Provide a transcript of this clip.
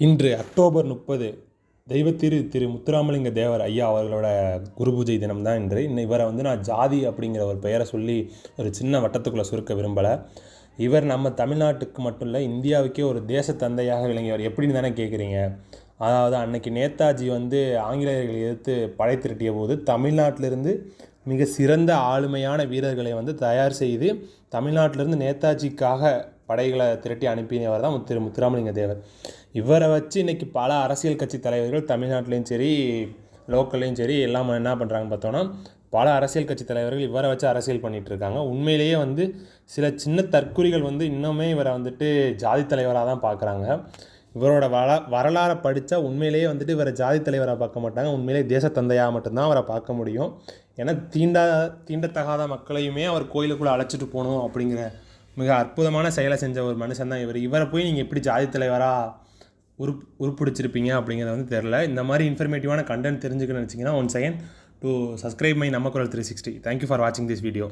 இன்று அக்டோபர் 30 திரு முத்துராமலிங்க தேவர் ஐயா அவர்களோட குரு பூஜை தினம் தான் இன்று. இவரை நான் ஜாதி அப்படிங்கிற ஒரு பெயரை சொல்லி ஒரு சின்ன வட்டத்துக்குள்ளே சுருக்க விரும்பலை. இவர் நம்ம தமிழ்நாட்டுக்கு மட்டும் இல்லை, இந்தியாவுக்கே ஒரு தேச தந்தையாக விளங்கியவர். எப்படின்னு தானே கேட்குறீங்க? அதாவது அன்னைக்கு நேதாஜி ஆங்கிலேயர்களை எதிர்த்து படை திரட்டிய போது தமிழ்நாட்டிலிருந்து மிக சிறந்த ஆளுமையான வீரர்களை தயார் செய்து தமிழ்நாட்டிலிருந்து நேதாஜிக்காக படைகளை திரட்டி அனுப்பினவர் தான் திரு முத்துராமலிங்க தேவர். இவரை வச்சு இன்றைக்கி பல அரசியல் கட்சி தலைவர்கள் தமிழ்நாட்டிலையும் சரி லோக்கல்லையும் சரி எல்லாம் என்ன பண்ணுறாங்கன்னு பார்த்தோன்னா, பல அரசியல் கட்சி தலைவர்கள் இவரை வச்சு அரசியல் பண்ணிகிட்டு இருக்காங்க. உண்மையிலேயே சில சின்ன தற்குறிகள் இன்னுமே இவரை ஜாதி தலைவராக தான் பார்க்குறாங்க. இவரோட வரலாறை படித்தா உண்மையிலேயே இவரை ஜாதி தலைவராக பார்க்க மாட்டாங்க, உண்மையிலேயே தேசத்தந்தையாக மட்டும்தான் அவரை பார்க்க முடியும். ஏன்னா தீண்டத்தகாத மக்களையுமே அவர் கோயிலுக்குள்ளே அழைச்சிட்டு போகணும் அப்படிங்கிற மிக அற்புதமான செயலை செஞ்ச ஒரு மனுஷன் தான் இவர். இவரை போய் நீங்கள் எப்படி ஜாதி தலைவராக உருப்பிடிச்சிருப்பீங்க அப்படிங்கிறது தெரில. இந்த மாதிரி இன்ஃபர்மேட்டிவான கண்டென்ட் தெரிஞ்சுக்கணும்னு நினச்சிங்கன்னா one second to subscribe my நம்ம குரல் 360. தேங்க்யூ ஃபார் வாட்சிங் திஸ் வீடியோ.